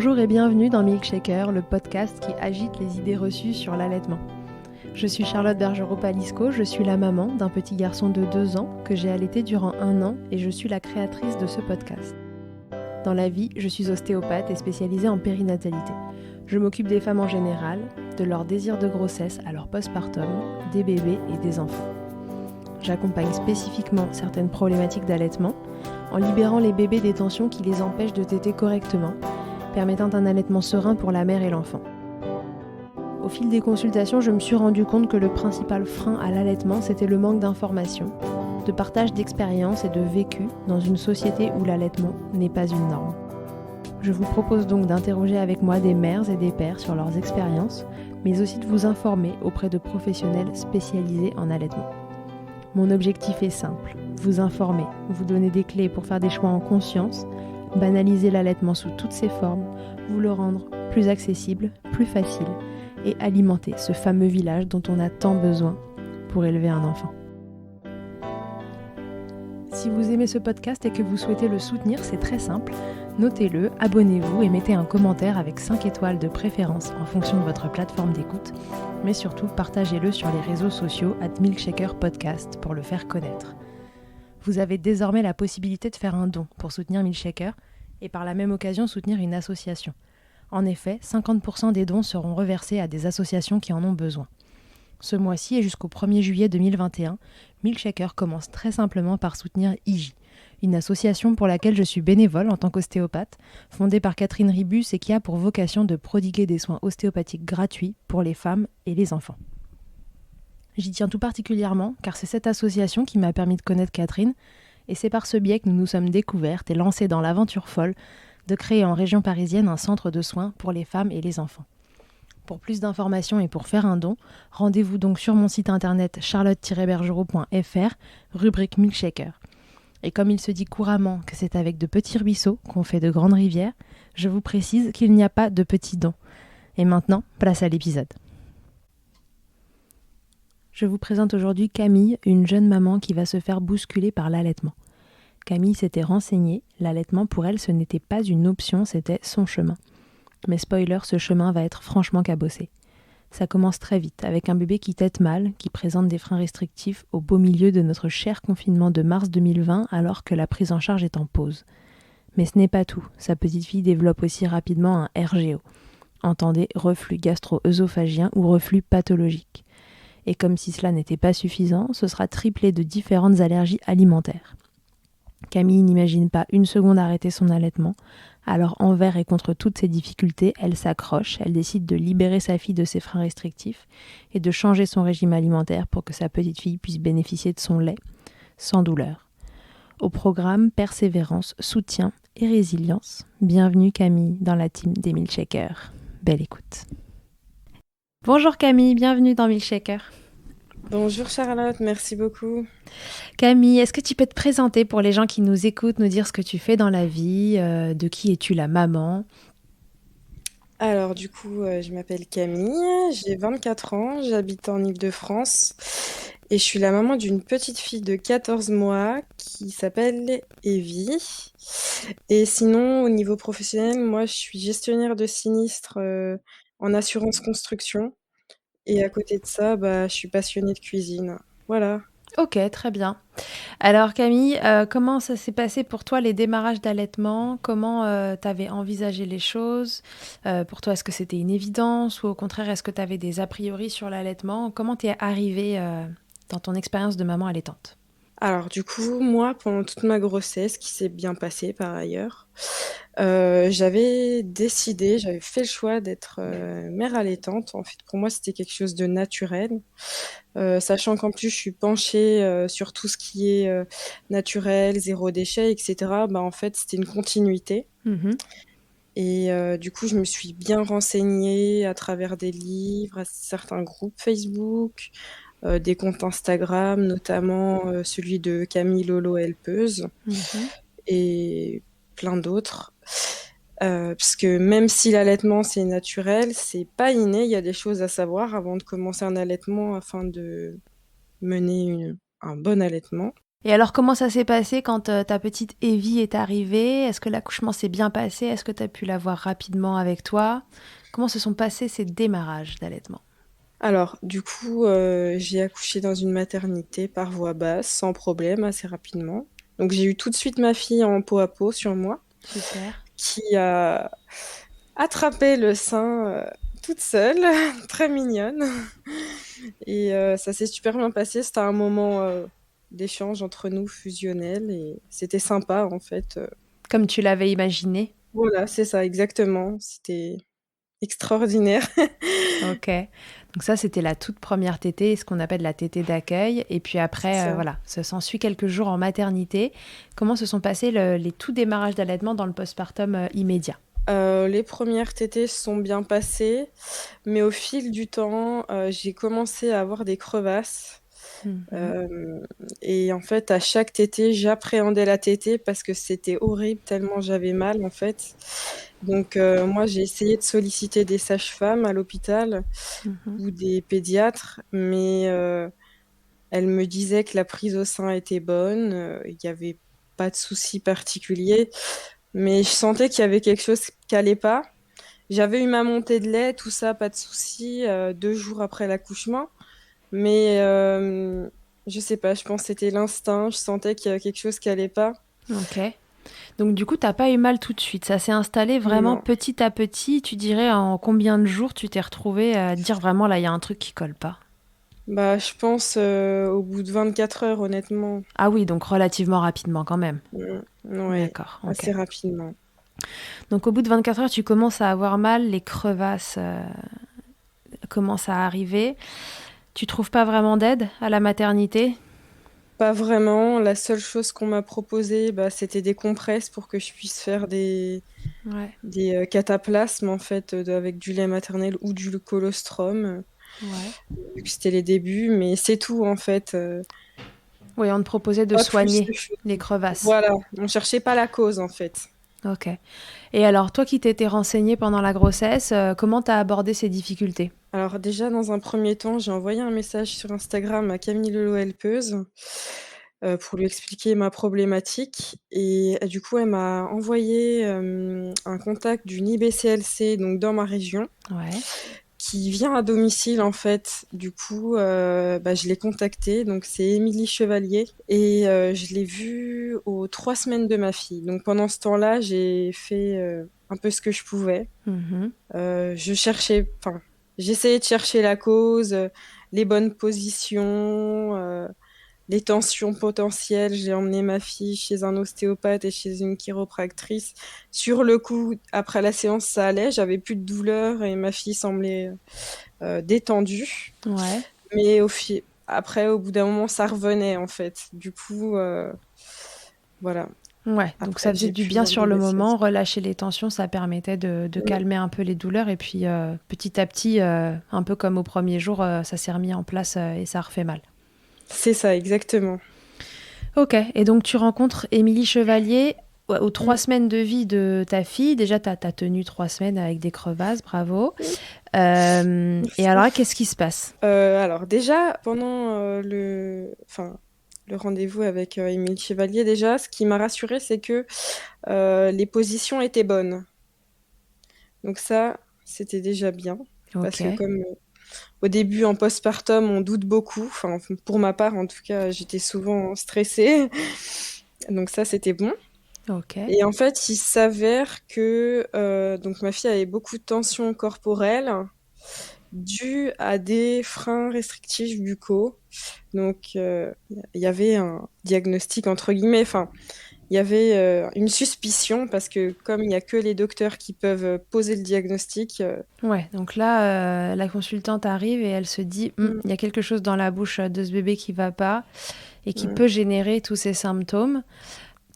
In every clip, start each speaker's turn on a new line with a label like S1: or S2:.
S1: Bonjour et bienvenue dans Milkshaker, le podcast qui agite les idées reçues sur l'allaitement. Je suis Charlotte Bergerot-Palisco, je suis la maman d'un petit garçon de 2 ans que j'ai allaité durant 1 an et je suis la créatrice de ce podcast. Dans la vie, je suis ostéopathe et spécialisée en périnatalité. Je m'occupe des femmes en général, de leur désir de grossesse à leur postpartum, des bébés et des enfants. J'accompagne spécifiquement certaines problématiques d'allaitement en libérant les bébés des tensions qui les empêchent de téter correctement, permettant un allaitement serein pour la mère et l'enfant. Au fil des consultations, je me suis rendu compte que le principal frein à l'allaitement, c'était le manque d'informations, de partage d'expériences et de vécu dans une société où l'allaitement n'est pas une norme. Je vous propose donc d'interroger avec moi des mères et des pères sur leurs expériences, mais aussi de vous informer auprès de professionnels spécialisés en allaitement. Mon objectif est simple, vous informer, vous donner des clés pour faire des choix en conscience, banaliser l'allaitement sous toutes ses formes, vous le rendre plus accessible, plus facile et alimenter ce fameux village dont on a tant besoin pour élever un enfant. Si vous aimez ce podcast et que vous souhaitez le soutenir, c'est très simple. Notez-le, abonnez-vous et mettez un commentaire avec 5 étoiles de préférence en fonction de votre plateforme d'écoute. Mais surtout, partagez-le sur les réseaux sociaux @milkshakerpodcast pour le faire connaître. Vous avez désormais la possibilité de faire un don pour soutenir Milkshaker et par la même occasion soutenir une association. En effet, 50% des dons seront reversés à des associations qui en ont besoin. Ce mois-ci et jusqu'au 1er juillet 2021, Milkshaker commence très simplement par soutenir IJ, une association pour laquelle je suis bénévole en tant qu'ostéopathe, fondée par Catherine Ribus et qui a pour vocation de prodiguer des soins ostéopathiques gratuits pour les femmes et les enfants. J'y tiens tout particulièrement car c'est cette association qui m'a permis de connaître Catherine et c'est par ce biais que nous nous sommes découvertes et lancées dans l'aventure folle de créer en région parisienne un centre de soins pour les femmes et les enfants. Pour plus d'informations et pour faire un don, rendez-vous donc sur mon site internet charlotte-bergerot.fr, rubrique Milkshaker. Et comme il se dit couramment que c'est avec de petits ruisseaux qu'on fait de grandes rivières, je vous précise qu'il n'y a pas de petits dons. Et maintenant, place à l'épisode. Je vous présente aujourd'hui Camille, une jeune maman qui va se faire bousculer par l'allaitement. Camille s'était renseignée, l'allaitement pour elle ce n'était pas une option, c'était son chemin. Mais spoiler, ce chemin va être franchement cabossé. Ça commence très vite, avec un bébé qui tète mal, qui présente des freins restrictifs au beau milieu de notre cher confinement de mars 2020 alors que la prise en charge est en pause. Mais ce n'est pas tout, sa petite fille développe aussi rapidement un RGO. Entendez, reflux gastro-œsophagien ou reflux pathologique. Et comme si cela n'était pas suffisant, ce sera triplé de différentes allergies alimentaires. Camille n'imagine pas une seconde arrêter son allaitement, alors envers et contre toutes ces difficultés, elle s'accroche, elle décide de libérer sa fille de ses freins restrictifs et de changer son régime alimentaire pour que sa petite fille puisse bénéficier de son lait, sans douleur. Au programme, persévérance, soutien et résilience. Bienvenue Camille dans la team des Milkshakers. Belle écoute. Bonjour Camille, bienvenue dans Milkshaker.
S2: Bonjour Charlotte, merci beaucoup.
S1: Camille, est-ce que tu peux te présenter pour les gens qui nous écoutent, nous dire ce que tu fais dans la vie, de qui es-tu la maman ?
S2: Alors du coup, je m'appelle Camille, j'ai 24 ans, j'habite en Île-de-France et je suis la maman d'une petite fille de 14 mois qui s'appelle Evie. Et sinon, au niveau professionnel, moi je suis gestionnaire de sinistres en assurance construction et à côté de ça, je suis passionnée de cuisine. Voilà.
S1: Ok, très bien. Alors Camille, comment ça s'est passé pour toi les démarrages d'allaitement ? Comment tu avais envisagé les choses ? Pour toi, est-ce que c'était une évidence ou au contraire, est-ce que tu avais des a priori sur l'allaitement ? Comment t'es arrivée dans ton expérience de maman allaitante ?
S2: Alors du coup, moi, pendant toute ma grossesse, qui s'est bien passée par ailleurs, j'avais fait le choix d'être mère allaitante. En fait, pour moi, c'était quelque chose de naturel, sachant qu'en plus, je suis penchée sur tout ce qui est naturel, zéro déchet, etc. En fait, c'était une continuité. Et du coup, je me suis bien renseignée à travers des livres, à certains groupes Facebook, des comptes Instagram, notamment celui de Camille Lolo Helpeuse et plein d'autres. Parce que même si l'allaitement c'est naturel, c'est pas inné, il y a des choses à savoir avant de commencer un allaitement afin de mener un bon allaitement.
S1: Et alors, comment ça s'est passé quand ta petite Evie est arrivée? Est-ce que l'accouchement s'est bien passé? Est-ce que tu as pu la voir rapidement avec toi? Comment se sont passés ces démarrages d'allaitement?
S2: Alors, du coup, j'ai accouché dans une maternité par voie basse, sans problème, assez rapidement. Donc, j'ai eu tout de suite ma fille en peau à peau sur moi,
S1: Super.
S2: qui a attrapé le sein toute seule, très mignonne. Et ça s'est super bien passé. C'était un moment d'échange entre nous fusionnel et c'était sympa en fait.
S1: Comme tu l'avais imaginé?
S2: Voilà, c'est ça, exactement. C'était extraordinaire.
S1: Ok. Donc ça, c'était la toute première tétée, ce qu'on appelle la tétée d'accueil. Et puis
S2: C'est
S1: après,
S2: ça.
S1: voilà, ça s'ensuit quelques jours en maternité. Comment se sont passés les tout démarrages d'allaitement dans le postpartum immédiat?
S2: Les premières tétées se sont bien passées, mais au fil du temps, j'ai commencé à avoir des crevasses.
S1: Mhm.
S2: Hem et en fait, à chaque tétée, j'appréhendais la tétée parce que c'était horrible tellement j'avais mal, en fait. Donc moi, j'ai essayé de solliciter des sages-femmes à l'hôpital
S1: Mhm.
S2: ou des pédiatres, mais elles me disaient que la prise au sein était bonne, il y avait pas de souci particulier, mais je sentais qu'il y avait quelque chose qui allait pas. J'avais eu ma montée de lait, tout ça, pas de souci, 2 jours après l'accouchement, mais je sais pas, je pense que c'était l'instinct, je sentais qu'il y avait quelque chose qui allait pas.
S1: Ok. Donc du coup, t'as pas eu mal tout de suite. Ça s'est installé vraiment
S2: Non.
S1: petit à petit. Tu dirais en combien de jours tu t'es retrouvée à dire vraiment là, il y a un truc qui colle pas?
S2: Bah, je pense, au bout de 24 heures, honnêtement.
S1: Ah oui, donc relativement rapidement quand même.
S2: Ouais,
S1: D'accord, ok.
S2: assez rapidement.
S1: Donc au bout de 24 heures, tu commences à avoir mal, les crevasses commencent à arriver. Tu trouves pas vraiment d'aide à la maternité?
S2: Pas vraiment, la seule chose qu'on m'a proposé, bah, c'était des compresses pour que je puisse faire
S1: Ouais,
S2: cataplasmes, en fait, avec du lait maternel ou du colostrum,
S1: ouais.
S2: vu que c'était les débuts, mais c'est tout, en fait,
S1: Oui, on te proposait de
S2: pas plus
S1: soigner
S2: de choses.
S1: les crevasses.
S2: Voilà, on cherchait pas la cause, en fait.
S1: Ok. Et alors, toi qui t'étais renseignée pendant la grossesse, comment t'as abordé ces difficultés?
S2: Alors déjà, dans un premier temps, j'ai envoyé un message sur Instagram à Camille Lelot Helpeuse, pour lui expliquer ma problématique et du coup, elle m'a envoyé, un contact d'une IBCLC, donc dans ma région,
S1: Ouais.
S2: qui vient à domicile, en fait. Du coup, bah, je l'ai contactée, donc c'est Émilie Chevalier et je l'ai vue aux 3 semaines de ma fille. Donc pendant ce temps-là, j'ai fait, un peu ce que je pouvais.
S1: Mhm.
S2: Je cherchais enfin, j'essayais de chercher la cause, les bonnes positions, les tensions potentielles. J'ai emmené ma fille chez un ostéopathe et chez une chiropractrice. Sur le coup, après la séance, ça allait, j'avais plus de douleur et ma fille semblait, détendue.
S1: Ouais.
S2: Mais après, au bout d'un moment, ça revenait, en fait. Du coup, voilà.
S1: Ouais, donc ça
S2: Après,
S1: faisait
S2: j'ai
S1: du
S2: pu
S1: bien
S2: voir
S1: sur
S2: des
S1: le
S2: BCS.
S1: moment, relâcher les tensions, ça permettait de
S2: Mmh.
S1: calmer un peu les douleurs et puis petit à petit, un peu comme au premier jour, ça s'est remis en place et ça refait mal.
S2: C'est ça, exactement.
S1: Ok, et donc tu rencontres Émilie Chevalier ouais, aux
S2: Mmh.
S1: 3 semaines de vie de ta fille. Déjà, t'as tenu 3 semaines avec des crevasses, bravo. Et alors,
S2: Merci.
S1: qu'est-ce qui se passe?
S2: Alors déjà, pendant, le rendez-vous avec, Émile Chevalier, déjà, ce qui m'a rassurée, c'est que, les positions étaient bonnes. Donc ça, c'était déjà bien parce que
S1: Ok.
S2: comme, au début, en postpartum, on doute beaucoup. Enfin, pour ma part, en tout cas, j'étais souvent stressée. Donc ça, c'était bon
S1: Ok.
S2: et en fait, il s'avère que, donc ma fille avait beaucoup de tensions corporelles dues à des freins restrictifs buccaux. Donc, il y avait un «diagnostic» entre guillemets, enfin, il y avait, une suspicion parce que comme il y a que les docteurs qui peuvent, poser le diagnostic,
S1: Ouais, donc là, la consultante arrive et elle se dit,
S2: mmh,
S1: il y a quelque chose dans la bouche de ce bébé qui va pas et qui
S2: mmh.
S1: peut générer tous ces symptômes.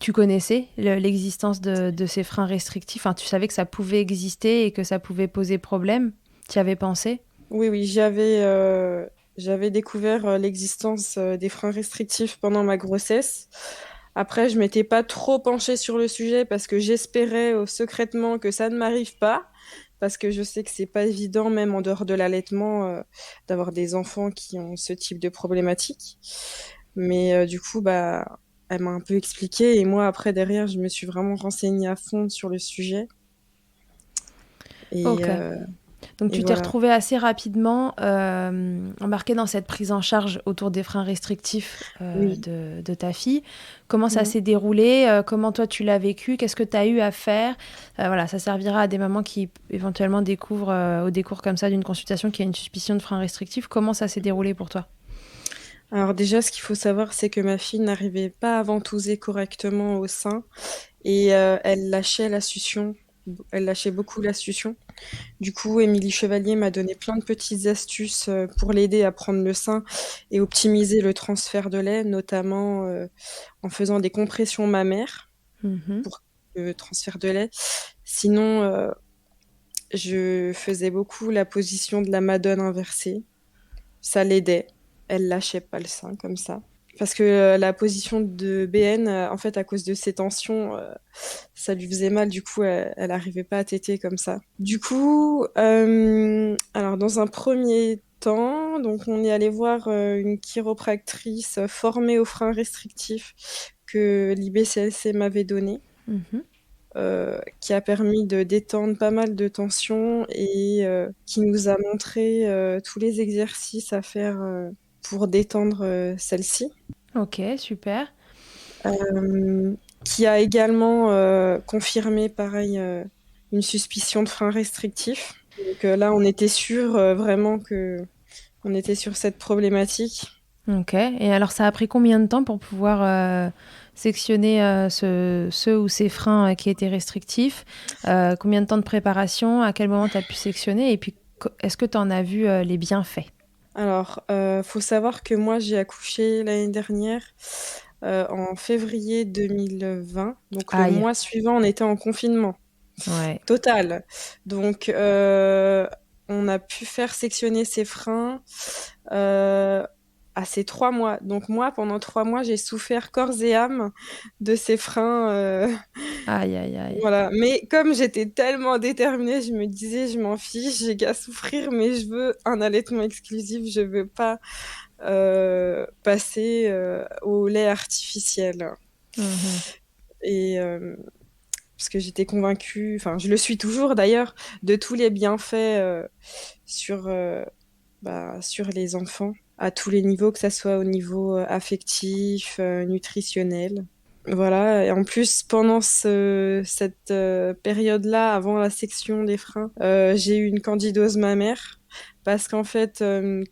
S1: Tu connaissais l'existence de ces freins restrictifs, enfin, tu savais que ça pouvait exister et que ça pouvait poser problème. Tu y avais pensé?
S2: Oui, oui, j'avais découvert, l'existence, des freins restrictifs pendant ma grossesse. Après, je m'étais pas trop penchée sur le sujet parce que j'espérais, secrètement que ça ne m'arrive pas. Parce que je sais que c'est pas évident, même en dehors de l'allaitement, d'avoir des enfants qui ont ce type de problématique. Mais du coup, bah, elle m'a un peu expliqué et moi, après, derrière, je me suis vraiment renseignée à fond sur le sujet. Et,
S1: Ok. Donc
S2: et
S1: tu t'es
S2: voilà.
S1: retrouvée assez rapidement embarquée dans cette prise en charge autour des freins restrictifs
S2: Oui.
S1: de ta fille. Comment ça
S2: Mm.
S1: s'est déroulé? Comment toi tu l'as vécu? Qu'est-ce que tu as eu à faire? Voilà, ça servira à des mamans qui éventuellement découvrent au décours comme ça d'une consultation qu'il y a une suspicion de frein restrictif. Comment ça s'est déroulé pour toi?
S2: Alors déjà, ce qu'il faut savoir, c'est que ma fille n'arrivait pas à ventouser correctement au sein et elle lâchait la succion. Elle lâchait beaucoup la succion. Du coup, Émilie Chevalier m'a donné plein de petites astuces pour l'aider à prendre le sein et optimiser le transfert de lait, notamment en faisant des compressions mammaires
S1: Mhm.
S2: pour le transfert de lait. Sinon, je faisais beaucoup la position de la Madone inversée. Ça l'aidait. Elle lâchait pas le sein comme ça. Parce que la position de BN, en fait, à cause de ses tensions, ça lui faisait mal. Du coup, elle arrivait pas à téter comme ça. Du coup, alors dans un premier temps, donc on est allé voir une chiropractrice formée aux freins restrictifs que l'IBCLC m'avait donné.
S1: Mhm.
S2: Qui a permis de détendre pas mal de tensions et qui nous a montré tous les exercices à faire pour détendre celle-ci.
S1: Ok, super.
S2: Qui a également confirmé, pareil, une suspicion de frein restrictif. Donc là, on était sûr vraiment que on était sur cette problématique.
S1: Ok. Et alors, ça a pris combien de temps pour pouvoir sectionner ceux ou ces freins qui étaient restrictifs? Combien de temps de préparation? À quel moment tu as pu sectionner? Et puis, est-ce que tu en as vu les bienfaits?
S2: Alors, faut savoir que moi, j'ai accouché l'année dernière en février 2020. Donc, le
S1: Aïe.
S2: mois suivant, on était en confinement
S1: Ouais.
S2: total. Donc, on a pu faire sectionner ses freins euh, à ces 3 mois. Donc, moi, pendant 3 mois, j'ai souffert corps et âme de ces freins.
S1: Aïe, aïe, aïe.
S2: Voilà. Mais comme j'étais tellement déterminée, je me disais, je m'en fiche, j'ai qu'à souffrir, mais je veux un allaitement exclusif. Je veux pas passer au lait artificiel.
S1: Mhm.
S2: Et parce que j'étais convaincue, enfin je le suis toujours d'ailleurs, de tous les bienfaits sur, sur les enfants, à tous les niveaux, que ça soit au niveau affectif, nutritionnel. Voilà, et en plus, pendant cette période-là, avant la section des freins, j'ai eu une candidose mammaire. Parce qu'en fait,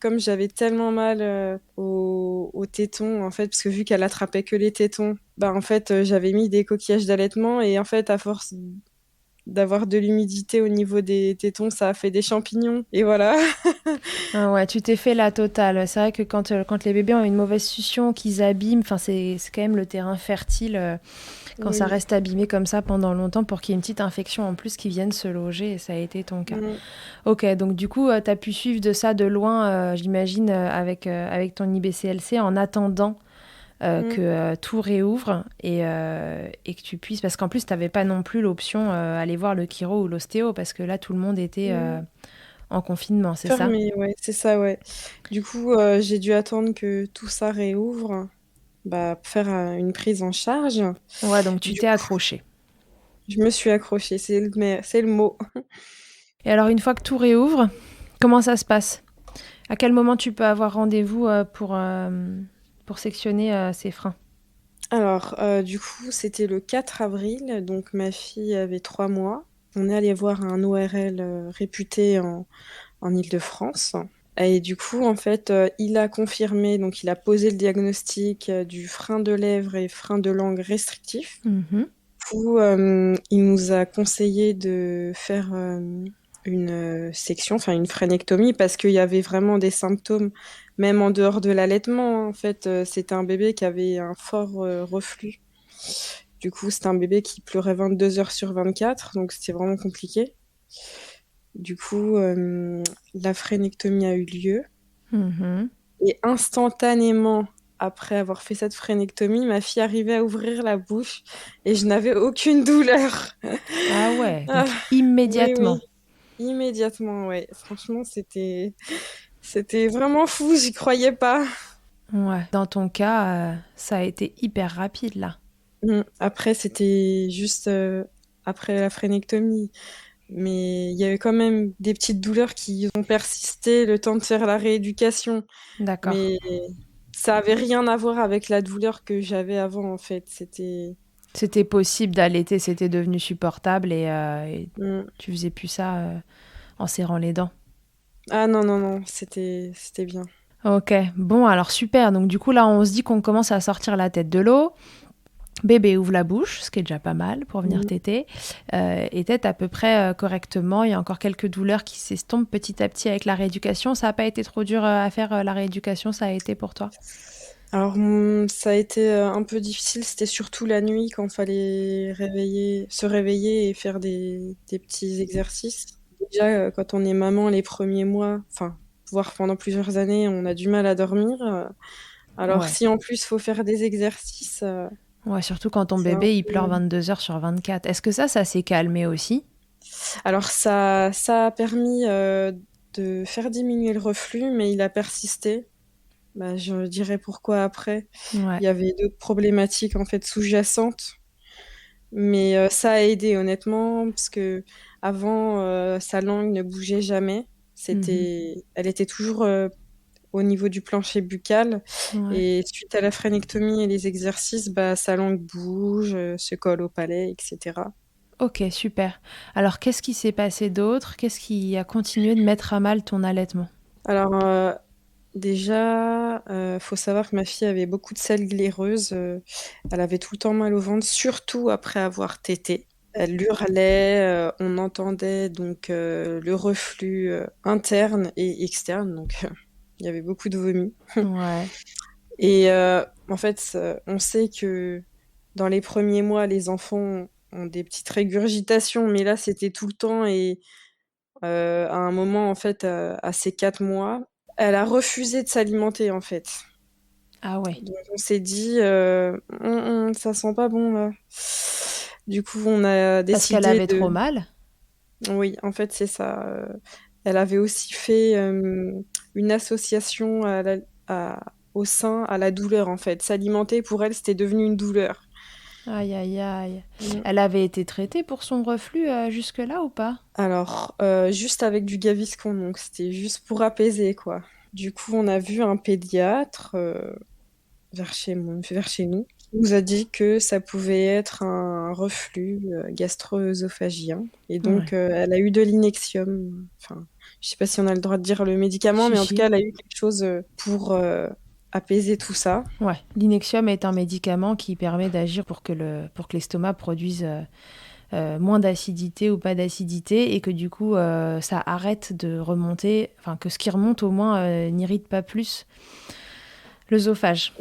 S2: comme j'avais tellement mal au téton, en fait, parce que vu qu'elle attrapait que les tétons, bah en fait, j'avais mis des coquillages d'allaitement et en fait, à force d'avoir de l'humidité au niveau des tétons, ça a fait des champignons. Et voilà.
S1: Ah ouais, tu t'es fait la totale. C'est vrai que quand les bébés ont une mauvaise succion, qu'ils abîment, enfin c'est quand même le terrain fertile quand ça
S2: Oui.
S1: reste abîmé comme ça pendant longtemps pour qu'il y ait une petite infection en plus qui vienne se loger et ça a été ton cas.
S2: Mm.
S1: Ok, donc du coup, tu as pu suivre de ça de loin, j'imagine, avec ton IBCLC en attendant que
S2: Mm.
S1: tout réouvre et que tu puisses... Parce qu'en plus, tu n'avais pas non plus l'option aller voir le chiro ou l'ostéo parce que là, tout le monde était
S2: Mm.
S1: en confinement, c'est ça?
S2: Fermé, ouais, c'est ça, ouais. Du coup, j'ai dû attendre que tout ça réouvre, bah, pour faire une prise en charge.
S1: Ouais, donc tu
S2: Du
S1: t'es
S2: coup,
S1: accroché.
S2: je me suis accrochée, c'est le mot.
S1: Et alors, une fois que tout réouvre, comment ça se passe? À quel moment tu peux avoir rendez-vous pour sectionner ces freins?
S2: Alors, du coup, c'était le 4 avril, donc ma fille avait 3 mois. On est allé voir un ORL réputé en Île-de-France. Et du coup, en fait, il a confirmé, donc il a posé le diagnostic du frein de lèvres et frein de langue restrictif.
S1: Mhm.
S2: Coup, il nous a conseillé de faire une section, enfin une frénectomie, parce qu'il y avait vraiment des symptômes, même en dehors de l'allaitement. En fait, c'était un bébé qui avait un fort reflux. Du coup, c'était un bébé qui pleurait 22 heures sur 24, donc c'était vraiment compliqué. Du coup, la frénectomie a eu lieu.
S1: Mhm.
S2: Et instantanément, après avoir fait cette frénectomie, ma fille arrivait à ouvrir la bouche et je n'avais aucune douleur.
S1: Ah ouais,
S2: Ah,
S1: donc
S2: oui,
S1: immédiatement.
S2: oui, immédiatement, ouais. Franchement, c'était vraiment fou, j'y croyais pas.
S1: Ouais. Dans ton cas, ça a été hyper rapide là.
S2: Après, c'était juste après la phrénectomie. Mais il y avait quand même des petites douleurs qui ont persisté le temps de faire la rééducation.
S1: D'accord.
S2: Mais ça avait rien à voir avec la douleur que j'avais avant, en fait.
S1: C'était possible d'allaiter, c'était devenu supportable et
S2: Mm.
S1: tu faisais plus ça en serrant les dents.
S2: Ah non, non, non, c'était bien.
S1: Ok, bon alors super. Donc du coup là on se dit qu'on commence à sortir la tête de l'eau. Bébé ouvre la bouche, ce qui est déjà pas mal pour venir
S2: Mm.
S1: téter. Et tète à peu près correctement. Il y a encore quelques douleurs qui s'estompent petit à petit avec la rééducation. Ça n'a pas été trop dur à faire la rééducation, ça a été pour toi?
S2: Alors, ça a été un peu difficile. C'était surtout la nuit quand fallait se réveiller et faire des petits exercices. Déjà, quand on est maman, les premiers mois, enfin, voire pendant plusieurs années, on a du mal à dormir. Alors,
S1: Ouais.
S2: si en plus faut faire des exercices,
S1: Ouais, surtout quand ton
S2: c'est un
S1: bébé il pleure
S2: peu...
S1: 22 heures sur 24. Est-ce que ça s'est calmé aussi?
S2: Alors, ça a permis de faire diminuer le reflux, mais il a persisté. Bah, je dirais pourquoi après.
S1: Ouais.
S2: Il y avait d'autres problématiques en fait sous-jacentes, mais ça a aidé honnêtement parce que avant sa langue ne bougeait jamais.
S1: Mhm.
S2: Elle était toujours au niveau du plancher buccal
S1: Ouais.
S2: et suite à la phrénectomie et les exercices, bah sa langue bouge, se colle au palais, etc.
S1: Ok, super. Alors qu'est-ce qui s'est passé d'autre? Qu'est-ce qui a continué de mettre à mal ton allaitement?
S2: Alors déjà, faut savoir que ma fille avait beaucoup de selles glaireuses. Elle avait tout le temps mal au ventre, surtout après avoir tété. Elle hurlait, on entendait donc le reflux interne et externe, donc il y avait beaucoup de vomi.
S1: Ouais.
S2: Et en fait, on sait que dans les premiers mois, les enfants ont des petites régurgitations, mais là, c'était tout le temps et à un moment, en fait, à ses 4 mois, elle a refusé de s'alimenter, en fait.
S1: Ah ouais.
S2: Donc on s'est dit, ça sent pas bon là. Du coup, on a
S1: Parce qu'elle
S2: décidé
S1: avait
S2: de...
S1: trop mal?
S2: Oui, en fait, c'est ça. Elle avait aussi fait une association au sein à la douleur, en fait. S'alimenter, pour elle, c'était devenu une douleur.
S1: Aïe, aïe, aïe.
S2: Mm.
S1: Elle avait été traitée pour son reflux jusque-là ou pas?
S2: Alors, juste avec du Gaviscon, donc c'était juste pour apaiser, quoi. Du coup, on a vu un pédiatre vers chez nous. Il nous a dit que ça pouvait être un reflux gastro-œsophagien. Et donc,
S1: Ouais.
S2: elle a eu de l'inexium. Enfin, je sais pas si on a le droit de dire le médicament,
S1: Si,
S2: mais en tout cas,
S1: si.
S2: elle a eu quelque chose pour apaiser tout ça.
S1: Ouais. L'inexium est un médicament qui permet d'agir pour que l'estomac produise moins d'acidité ou pas d'acidité et que du coup ça arrête de remonter, enfin que ce qui remonte au moins n'irrite pas plus l'œsophage.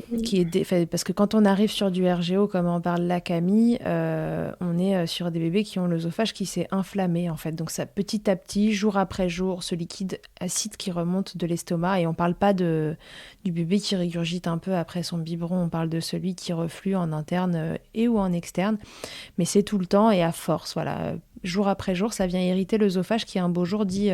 S1: Parce que quand on arrive sur du RGO, comme en parle la Camille, on est sur des bébés qui ont l'œsophage qui s'est inflammé en fait. Donc ça petit à petit, jour après jour, ce liquide acide qui remonte de l'estomac. Et on parle pas du bébé qui régurgite un peu après son biberon, on parle de celui qui reflue en interne et ou en externe. Mais c'est tout le temps et à force, voilà. Jour après jour, ça vient irriter l'œsophage qui un beau jour dit,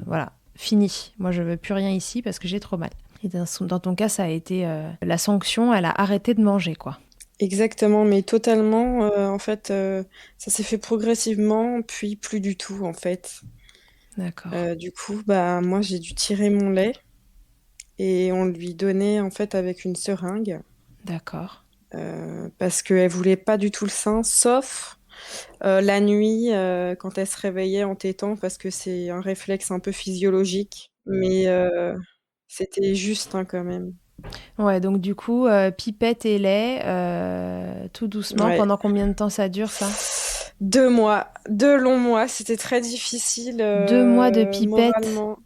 S1: voilà, fini. Moi, je veux plus rien ici parce que j'ai trop mal. Et dans ton cas, ça a été la sanction, elle a arrêté de manger, quoi.
S2: Exactement, mais totalement. En fait, ça s'est fait progressivement, puis plus du tout, en fait.
S1: D'accord,
S2: Du coup, bah, moi, j'ai dû tirer mon lait et on lui donnait, en fait, avec une seringue.
S1: d'accord.
S2: Parce qu'elle voulait pas du tout le sein, sauf la nuit quand elle se réveillait en tétant, parce que c'est un réflexe un peu physiologique. Mais c'était juste hein, quand même.
S1: Ouais, donc du coup, pipette et lait, tout doucement.
S2: Ouais.
S1: Pendant combien de temps ça dure, ça?
S2: 2 mois, 2 longs mois, c'était très difficile
S1: 2 mois de pipette.
S2: moralement.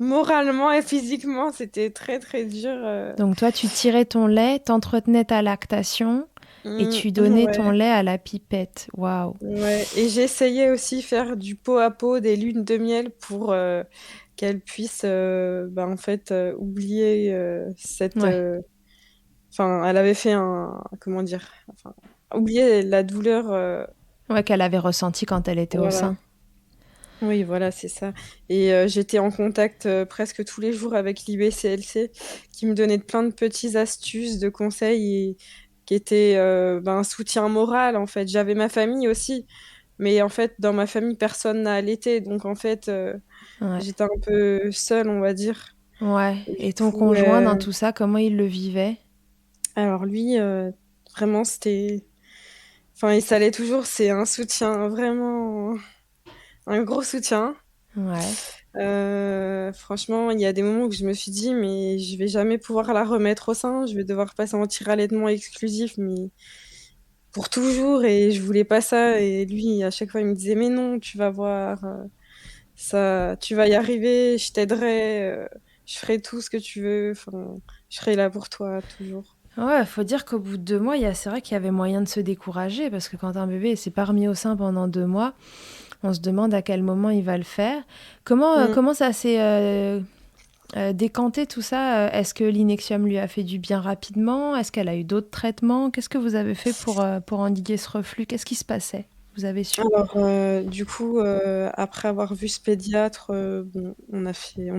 S2: Moralement et physiquement, c'était très très dur.
S1: Donc toi, tu tirais ton lait, t'entretenais ta lactation et tu donnais ton
S2: Ouais.
S1: lait à la pipette. Waouh.
S2: Ouais, et j'ai essayé aussi faire du pot à pot, des lunes de miel pour qu'elle puisse bah, en fait oublier cette
S1: Ouais.
S2: enfin elle avait fait un comment dire enfin oublier la douleur
S1: Ouais, qu'elle avait ressenti quand elle était au
S2: voilà.
S1: sein.
S2: Oui, voilà, c'est ça. Et j'étais en contact presque tous les jours avec l'IBCLC qui me donnait plein de petites astuces, de conseils et qui étaient un soutien moral en fait. J'avais ma famille aussi, mais en fait, dans ma famille, personne n'a allaité. Donc en fait,
S1: Ouais.
S2: j'étais un peu seule, on va dire.
S1: Ouais.
S2: Et du
S1: Et ton
S2: coup,
S1: conjoint dans tout ça, comment il le vivait?
S2: alors lui, vraiment, c'était. Enfin, il s'allait toujours, c'est un soutien, vraiment un gros soutien.
S1: Ouais.
S2: Franchement, il y a des moments où je me suis dit, mais je vais jamais pouvoir la remettre au sein, je vais devoir passer en tir-allaitement exclusif, mais pour toujours, et je voulais pas ça. Et lui, à chaque fois, il me disait, mais non, tu vas voir, ça, tu vas y arriver, je t'aiderai, je ferai tout ce que tu veux, enfin, je serai là pour toi, toujours.
S1: Ouais, faut dire qu'au bout de 2 mois, c'est vrai qu'il y avait moyen de se décourager parce que quand un bébé s'est pas remis au sein pendant 2 mois, on se demande à quel moment il va le faire.
S2: Mm.
S1: Comment ça s'est décanté tout ça? Est-ce que l'inexium lui a fait du bien rapidement? Est-ce qu'elle a eu d'autres traitements? Qu'est-ce que vous avez fait pour endiguer ce reflux? Qu'est-ce qui se passait? Vous avez su?
S2: Alors, du coup, après avoir vu ce pédiatre, bon, on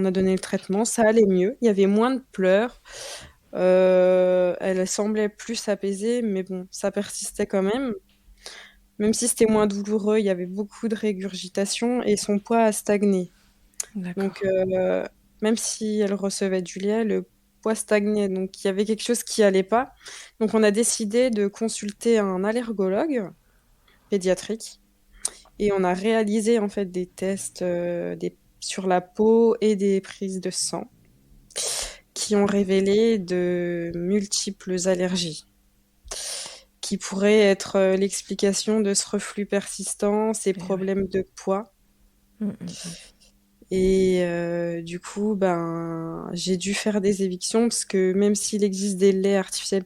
S2: a donné le traitement, ça allait mieux. Il y avait moins de pleurs. Elle semblait plus apaisée, mais bon, ça persistait quand même. Même si c'était moins douloureux, il y avait beaucoup de régurgitation et son poids a stagné. Donc,
S1: D'accord.
S2: même si elle recevait du lait, le poids stagnait. Donc, il y avait quelque chose qui allait pas. Donc, on a décidé de consulter un allergologue pédiatrique et on a réalisé en fait des tests sur la peau et des prises de sang qui ont révélé de multiples allergies, qui pourraient être l'explication de ce reflux persistant, ces
S1: Eh ouais.
S2: problèmes de poids.
S1: Mm, mm, mm.
S2: Et du coup, j'ai dû faire des évictions parce que même s'il existe des laits artificiels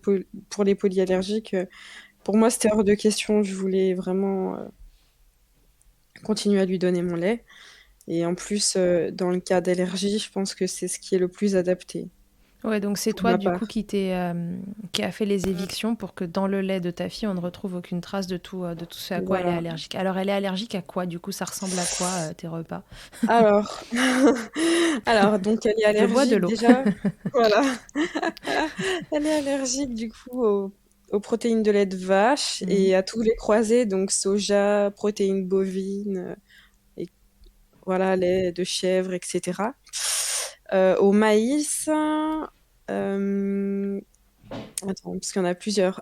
S2: pour les polyallergiques, pour moi, c'était hors de question. Je voulais vraiment continuer à lui donner mon lait. Et en plus, dans le cas d'allergie, je pense que c'est ce qui est le plus adapté
S1: Ouais, donc c'est
S2: pour
S1: toi
S2: ma
S1: du coup
S2: part.
S1: qui a fait les évictions pour que dans le lait de ta fille, on ne retrouve aucune trace de tout ce à quoi elle est
S2: Voilà.
S1: allergique. Alors elle est allergique à quoi du coup? Ça ressemble à quoi tes repas?
S2: Alors, alors donc elle est
S1: Je bois de
S2: allergique
S1: l'eau.
S2: déjà. Voilà. Elle est allergique du coup aux protéines de lait de vache
S1: Mhm.
S2: et à tous les croisés, donc soja, protéines bovines, et voilà, lait de chèvre, etc. Au maïs, attends, parce qu'il y en a plusieurs.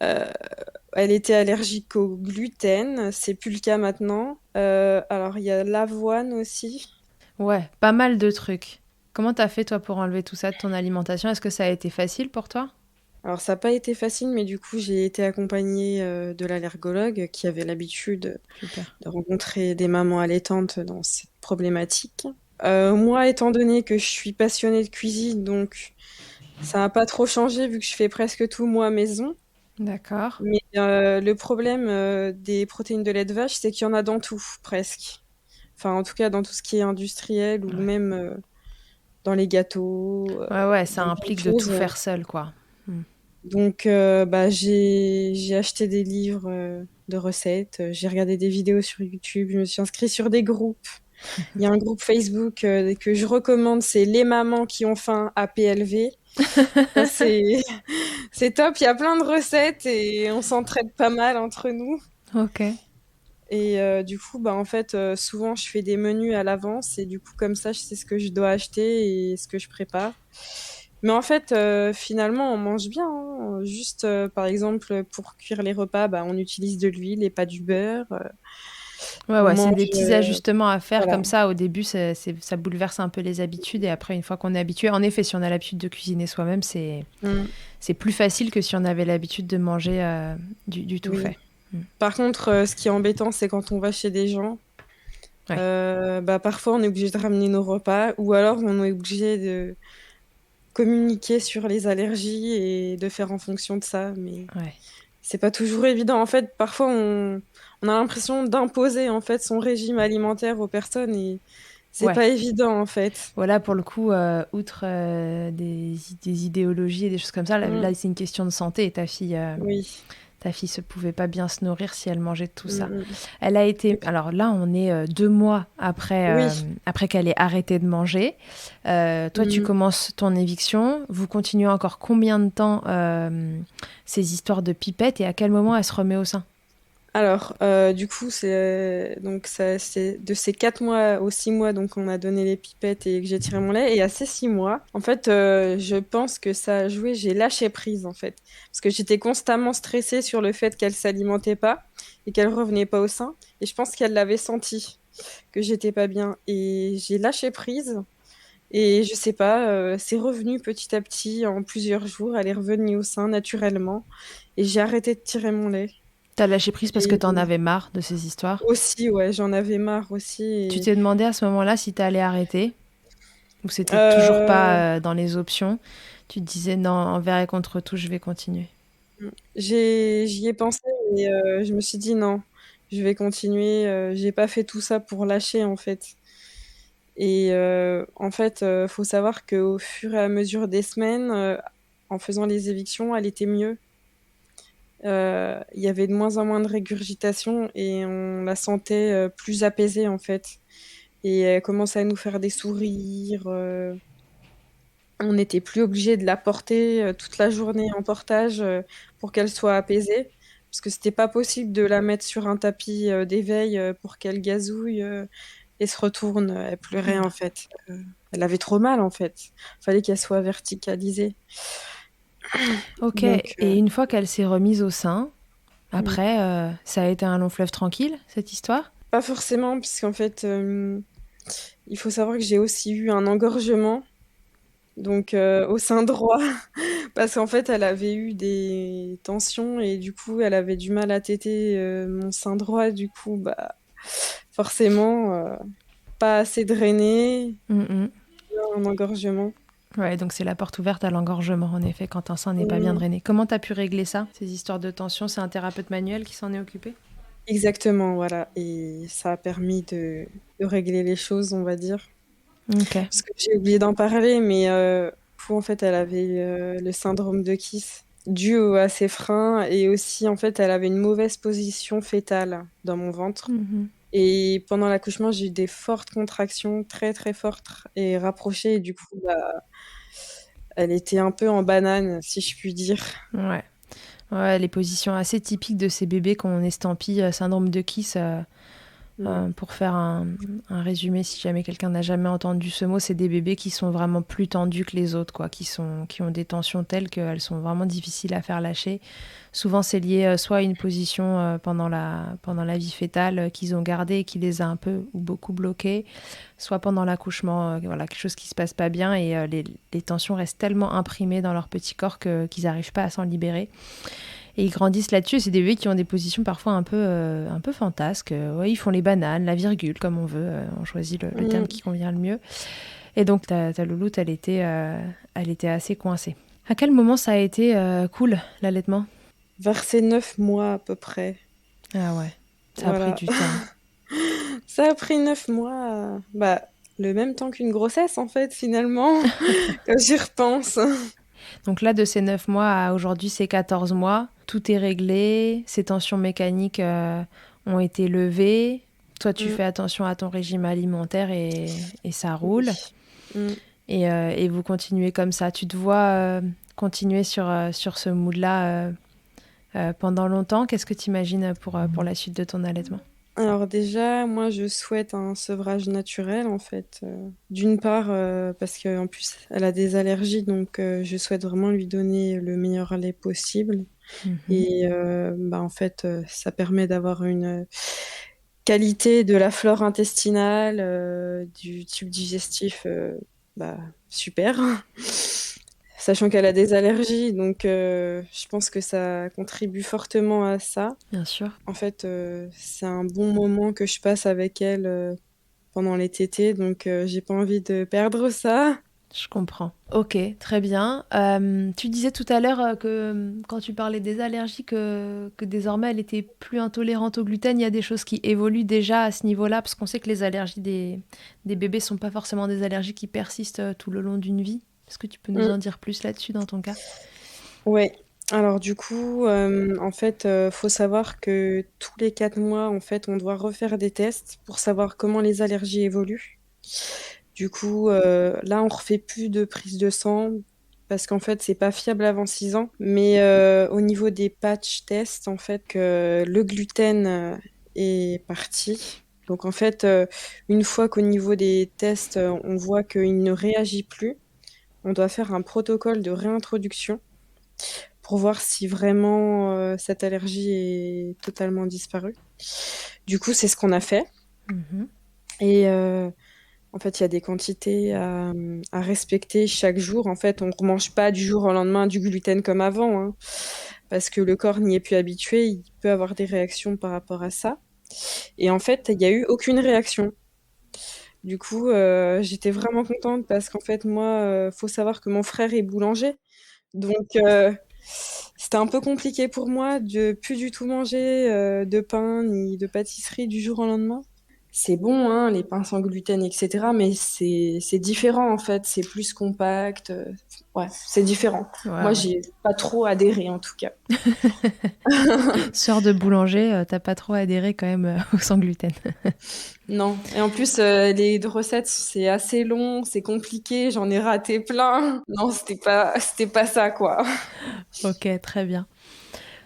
S2: Euh, Elle était allergique au gluten, c'est plus le cas maintenant. Alors il y a l'avoine aussi.
S1: Ouais, pas mal de trucs. Comment t'as fait toi pour enlever tout ça de ton alimentation? Est-ce que ça a été facile pour toi?
S2: Alors ça n'a pas été facile, mais du coup j'ai été accompagnée de l'allergologue qui avait l'habitude
S1: Super.
S2: de rencontrer des mamans allaitantes dans cette problématique. Moi, étant donné que je suis passionnée de cuisine, donc ça n'a pas trop changé vu que je fais presque tout moi maison.
S1: D'accord.
S2: Mais le problème des protéines de lait de vache, c'est qu'il y en a dans tout, presque. Enfin, en tout cas, dans tout ce qui est industriel ou
S1: Ouais.
S2: même dans les gâteaux,
S1: Ouais, ouais, ça
S2: dans plein de
S1: implique de tout
S2: choses.
S1: faire seul, quoi. Hmm.
S2: Donc, j'ai acheté des livres de recettes, j'ai regardé des vidéos sur YouTube, je me suis inscrite sur des groupes. Il y a un groupe Facebook que je recommande, c'est Les mamans qui ont faim APLV. Ça, c'est top, il y a plein de recettes et on s'entraide pas mal entre nous.
S1: Ok.
S2: Et du coup, en fait, souvent, je fais des menus à l'avance et du coup, comme ça, je sais ce que je dois acheter et ce que je prépare. Mais en fait, finalement, on mange bien, hein. Juste, par exemple, pour cuire les repas, on utilise de l'huile et pas du beurre.
S1: Ouais,
S2: On
S1: ouais, c'est
S2: mange,
S1: des petits ajustements à faire
S2: voilà.
S1: comme ça. Au début, ça bouleverse un peu les habitudes et après, une fois qu'on est habitué, en effet, si on a l'habitude de cuisiner soi-même,
S2: Mm,
S1: c'est plus facile que si on avait l'habitude de manger du tout
S2: oui.
S1: fait. Mm.
S2: Par contre, ce qui est embêtant, c'est quand on va chez des gens,
S1: Ouais,
S2: parfois on est obligé de ramener nos repas ou alors on est obligé de communiquer sur les allergies et de faire en fonction de ça. Mais
S1: ouais.
S2: c'est pas toujours évident. En fait, parfois on a l'impression d'imposer en fait son régime alimentaire aux personnes et c'est
S1: Ouais.
S2: pas évident en fait.
S1: Voilà, pour le coup, outre des idéologies et des choses comme ça,
S2: Mm,
S1: là, c'est une question de santé et ta fille,
S2: oui.
S1: ta fille se pouvait pas bien se nourrir si elle mangeait tout ça.
S2: Mm, mm.
S1: Elle a été... Alors là, on est 2 mois après,
S2: Oui.
S1: après qu'elle ait arrêté de manger. Toi, tu
S2: Mm.
S1: commences ton éviction. Vous continuez encore combien de temps ces histoires de pipettes et à quel moment elle se remet au sein?
S2: Alors, du coup, donc c'est de ces 4 mois aux 6 mois, donc on a donné les pipettes et que j'ai tiré mon lait. Et à ces 6 mois, en fait, je pense que ça a joué. J'ai lâché prise, en fait, parce que j'étais constamment stressée sur le fait qu'elle s'alimentait pas et qu'elle revenait pas au sein. Et je pense qu'elle l'avait senti que j'étais pas bien. Et j'ai lâché prise. Et je sais pas, c'est revenu petit à petit en plusieurs jours. Elle est revenue au sein naturellement. Et j'ai arrêté de tirer mon lait.
S1: T'as lâché prise parce que
S2: Et
S1: t'en avais marre de ces histoires.
S2: aussi, ouais, j'en avais marre aussi.
S1: Tu t'es demandé à ce moment-là si t'allais arrêter ou c'était toujours
S2: Euh,
S1: pas dans les options. Tu te disais non, envers et contre tout, je vais continuer.
S2: j'y ai pensé, mais je me suis dit non, je vais continuer. J'ai pas fait tout ça pour lâcher, en fait. Et en fait, faut savoir qu'au fur et à mesure des semaines, en faisant les évictions, elle était mieux. Il y avait de moins en moins de régurgitation et on la sentait plus apaisée, en fait. Et elle commençait à nous faire des sourires. On n'était plus obligé de la porter toute la journée en portage pour qu'elle soit apaisée, parce que c'était pas possible de la mettre sur un tapis d'éveil pour qu'elle gazouille et se retourne. Elle pleurait, en fait. Elle avait trop mal, en fait. Fallait qu'elle soit verticalisée.
S1: Ok,
S2: Donc,
S1: et une fois qu'elle s'est remise au sein,
S2: mm.
S1: après, ça a été un long fleuve tranquille, cette histoire?
S2: Pas forcément, parce qu'en fait, il faut savoir que j'ai aussi eu un engorgement, donc au sein droit. Parce qu'en fait, elle avait eu des tensions et du coup, elle avait du mal à téter mon sein droit. Du coup, bah, forcément, pas assez drainé,
S1: Mhm.
S2: un engorgement.
S1: Ouais, donc c'est la porte ouverte à l'engorgement, en effet, quand un sein n'est pas bien
S2: Mm,
S1: drainé. Comment t'as pu régler ça, ces histoires de tension? C'est un thérapeute manuel qui s'en est occupé?
S2: exactement, voilà. Et ça a permis de régler les choses, on va dire.
S1: Ok.
S2: Parce que j'ai oublié d'en parler, mais en fait, elle avait le syndrome de Kiss dû à ses freins et aussi, en fait, elle avait une mauvaise position fétale dans mon ventre.
S1: Mhm.
S2: Et pendant l'accouchement, j'ai eu des fortes contractions, très très fortes et rapprochées. Et du coup, bah, elle était un peu en banane, si je puis dire.
S1: Ouais. Ouais, les positions assez typiques de ces bébés qu'on estampille syndrome de Kiss.
S2: Mm.
S1: Pour faire un résumé, si jamais quelqu'un n'a jamais entendu ce mot, c'est des bébés qui sont vraiment plus tendus que les autres, quoi, qui ont des tensions telles qu'elles sont vraiment difficiles à faire lâcher. Souvent, c'est lié soit à une position pendant la vie fétale qu'ils ont gardée et qui les a un peu ou beaucoup bloqués, soit pendant l'accouchement, voilà, quelque chose qui se passe pas bien et les tensions restent tellement imprimées dans leur petit corps qu'ils n'arrivent pas à s'en libérer. Et ils grandissent là-dessus. C'est des bébés qui ont des positions parfois un peu fantasques. Ouais, ils font les bananes, la virgule, comme on veut. On choisit le terme
S2: Mm.
S1: qui convient le mieux. Et donc, ta louloute, elle était assez coincée. À quel moment ça a été cool, l'allaitement?
S2: Vers ses 9 mois à peu près.
S1: Ah ouais, ça a pris
S2: Voilà.
S1: du temps.
S2: Ça a pris 9 mois. Bah, le même temps qu'une grossesse, en fait, finalement, quand j'y repense.
S1: Donc là, de ces 9 mois à aujourd'hui, ces 14 mois, tout est réglé. Ces tensions mécaniques ont été levées. Toi, tu
S2: Mm.
S1: fais attention à ton régime alimentaire et ça roule.
S2: Oui. Mm.
S1: Et vous continuez comme ça. Tu te vois continuer sur ce mood-là pendant longtemps. Qu'est-ce que tu imagines pour la suite de ton allaitement?
S2: Alors déjà, moi, je souhaite un sevrage naturel, en fait. D'une part, parce qu'en plus, elle a des allergies, donc je souhaite vraiment lui donner le meilleur lait possible.
S1: Mhm.
S2: Et bah, en fait, ça permet d'avoir une qualité de la flore intestinale, du tube digestif, bah, super. Sachant qu'elle a des allergies, donc je pense que ça contribue fortement à ça.
S1: Bien sûr.
S2: En fait, c'est un bon moment que je passe avec elle pendant les tétés, donc j'ai pas envie de perdre ça.
S1: Je comprends. Ok, très bien. Tu disais tout à l'heure que quand tu parlais des allergies, que désormais elle était plus intolérante au gluten. Il y a des choses qui évoluent déjà à ce niveau-là, parce qu'on sait que les allergies des bébés sont pas forcément des allergies qui persistent tout le long d'une vie. Est-ce que tu peux nous
S2: Mm.
S1: en dire plus là-dessus dans ton cas?
S2: Ouais. Alors du coup, en fait, faut savoir que tous les 4 mois, en fait, on doit refaire des tests pour savoir comment les allergies évoluent. Du coup, là, on refait plus de prise de sang parce qu'en fait, c'est pas fiable avant 6 ans. Mais au niveau des patch tests, en fait, que le gluten est parti. Donc en fait, une fois qu'au niveau des tests, on voit qu'il ne réagit plus, on doit faire un protocole de réintroduction pour voir si vraiment cette allergie est totalement disparue. Du coup, c'est ce qu'on a fait.
S1: Mhm.
S2: Et en fait, il y a des quantités à respecter chaque jour. En fait, on ne remange pas du jour au lendemain du gluten comme avant, hein, parce que le corps n'y est plus habitué. Il peut avoir des réactions par rapport à ça. Et en fait, il n'y a eu aucune réaction. Du coup, j'étais vraiment contente parce qu'en fait, moi, faut savoir que mon frère est boulanger. Donc, c'était un peu compliqué pour moi de plus du tout manger de pain ni de pâtisserie du jour au lendemain. C'est bon, hein, les pains sans gluten, etc. Mais c'est différent en fait. C'est plus compact. Ouais, c'est différent.
S1: Ouais,
S2: Moi,
S1: ouais.
S2: j'ai pas trop adhéré en tout cas.
S1: Sœur de boulanger, t'as pas trop adhéré quand même au sans gluten.
S2: Non. Et en plus, les recettes, c'est assez long, c'est compliqué. J'en ai raté plein. Non, c'était pas ça quoi.
S1: Ok, très bien.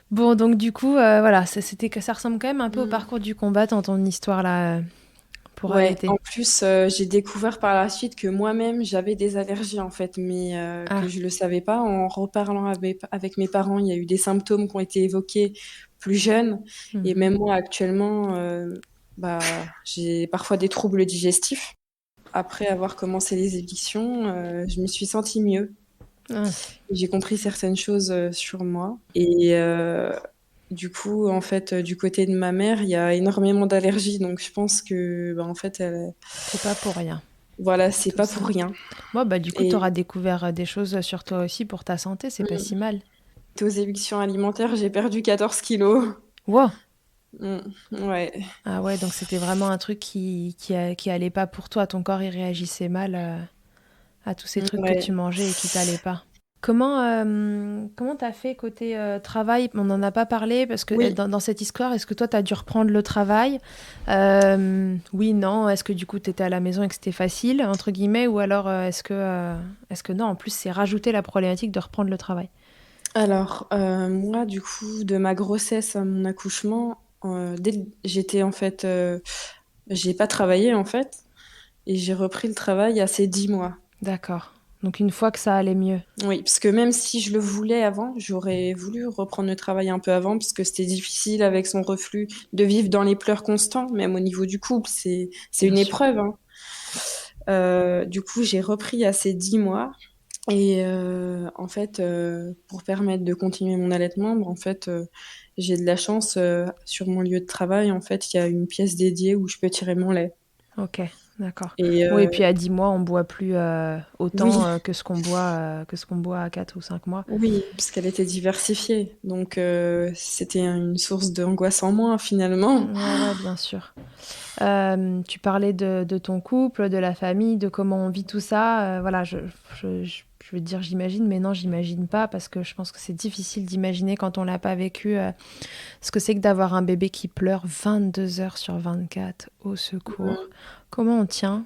S1: Bon, donc du coup, voilà, c'était que ça ressemble quand même un peu au
S2: Mm.
S1: parcours du combattant, ton histoire là, pour
S2: Ouais,
S1: allaiter.
S2: en plus, j'ai découvert par la suite que moi-même, j'avais des allergies, en fait, mais que
S1: Ah,
S2: je le savais pas. En reparlant avec mes parents, il y a eu des symptômes qui ont été évoqués plus jeunes. Et
S1: mhm.
S2: même moi, actuellement, bah, j'ai parfois des troubles digestifs. Après avoir commencé les élections, je me suis sentie mieux.
S1: Ah,
S2: J'ai compris certaines choses sur moi. Et du coup, en fait, du côté de ma mère, il y a énormément d'allergies. Donc, je pense que, bah, en fait,
S1: c'est pas pour rien,
S2: voilà, c'est
S1: tout
S2: pas
S1: ça.
S2: pour rien.
S1: Bon, bah du coup,
S2: Et
S1: t'auras découvert des choses sur toi aussi pour ta santé, c'est pas si
S2: mm,
S1: mal.
S2: aux évictions alimentaires, j'ai perdu 14 kilos.
S1: Wow!
S2: Ouais.
S1: Ah ouais, donc c'était vraiment un truc qui allait pas pour toi. Ton corps, il réagissait mal à tous ces trucs que tu
S2: Ouais.
S1: mangeais et qui t'allaient pas. Comment t'as fait côté travail? On n'en a pas parlé parce que
S2: Oui.
S1: dans cette histoire, est-ce que toi, t'as dû reprendre le travail? Oui, non. Est-ce que du coup, t'étais à la maison et que c'était facile, entre guillemets, ou alors est-ce que non, en plus, c'est rajouter la problématique de reprendre le travail?
S2: Alors, moi, du coup, de ma grossesse à mon accouchement, j'étais en fait, j'ai pas travaillé en fait, et j'ai repris le travail à ces 10 mois.
S1: D'accord. Donc une fois que ça allait mieux.
S2: Oui, parce que même si je le voulais avant, j'aurais voulu reprendre le travail un peu avant, parce que c'était difficile avec son reflux de vivre dans les pleurs constants, même au niveau du couple, c'est
S1: Bien
S2: une
S1: sûr.
S2: épreuve, hein. Du coup, j'ai repris à ces 10 mois. Et en fait, pour permettre de continuer mon allaitement, bah, en fait, j'ai de la chance sur mon lieu de travail. En fait, il y a une pièce dédiée où je peux tirer mon lait.
S1: Ok, d'accord.
S2: Et
S1: Oui, et puis à 10 mois, on boit plus
S2: oui,
S1: autant que ce qu'on boit à 4 ou 5 mois.
S2: oui, parce qu'elle était diversifiée. Donc, c'était une source d'angoisse en moins finalement.
S1: Ouais, ouais, bien sûr. Tu parlais de ton couple, de la famille, de comment on vit tout ça. Voilà, je veux dire j'imagine, mais non, j'imagine pas parce que je pense que c'est difficile d'imaginer quand on l'a pas vécu ce que c'est que d'avoir un bébé qui pleure 22 heures sur 24 au secours. Comment on tient?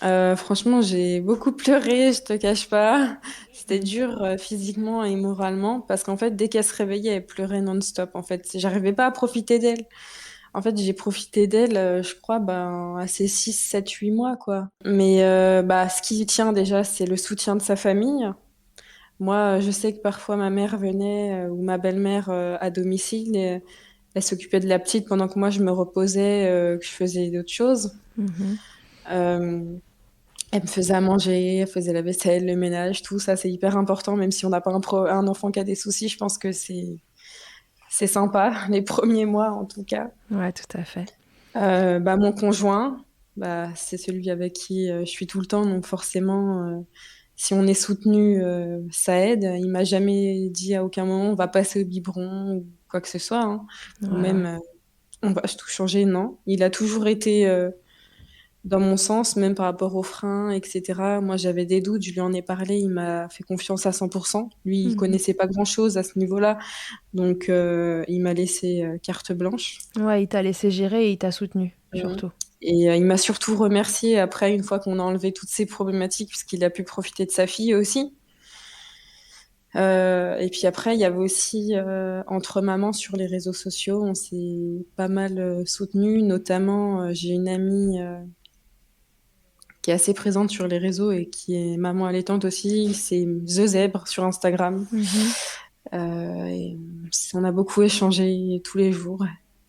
S2: Franchement, j'ai beaucoup pleuré, je te cache pas. C'était dur physiquement et moralement parce qu'en fait, dès qu'elle se réveillait, elle pleurait non-stop. En fait, j'arrivais pas à profiter d'elle. En fait, j'ai profité d'elle, je crois, ben, à ses 6, 7, 8 mois, quoi. Mais bah, ce qui tient déjà, c'est le soutien de sa famille. Moi, je sais que parfois ma mère venait ou ma belle-mère à domicile et elle s'occupait de la petite pendant que moi je me reposais, que je faisais d'autres choses.
S1: Mhm.
S2: Euh, Elle me faisait à manger, elle faisait la vaisselle, le ménage, tout ça, c'est hyper important. Même si on n'a pas un enfant qui a des soucis, je pense que c'est sympa, les premiers mois en tout cas.
S1: Ouais, tout à fait.
S2: Bah, mon conjoint, bah, c'est celui avec qui je suis tout le temps, donc forcément, si on est soutenu, ça aide. Il m'a jamais dit à aucun moment on va passer au biberon ou quoi que ce soit, hein.
S1: Ouais,
S2: Ou même
S1: ouais.
S2: on va tout changer, non. Il a toujours été dans mon sens, même par rapport aux freins, etc. Moi, j'avais des doutes, je lui en ai parlé, il m'a fait confiance à 100%. Lui, il
S1: Mhm.
S2: connaissait pas grand-chose à ce niveau-là, donc il m'a laissé carte blanche.
S1: Ouais, il t'a laissé gérer et il t'a soutenu,
S2: Mhm.
S1: surtout.
S2: Et il m'a surtout remercié après, une fois qu'on a enlevé toutes ces problématiques, puisqu'il a pu profiter de sa fille aussi. Et puis après, il y avait aussi entre mamans sur les réseaux sociaux, on s'est pas mal soutenus. Notamment, j'ai une amie qui est assez présente sur les réseaux et qui est maman allaitante aussi. C'est The Zèbre sur Instagram.
S1: Mhm.
S2: Et on a beaucoup échangé tous les jours.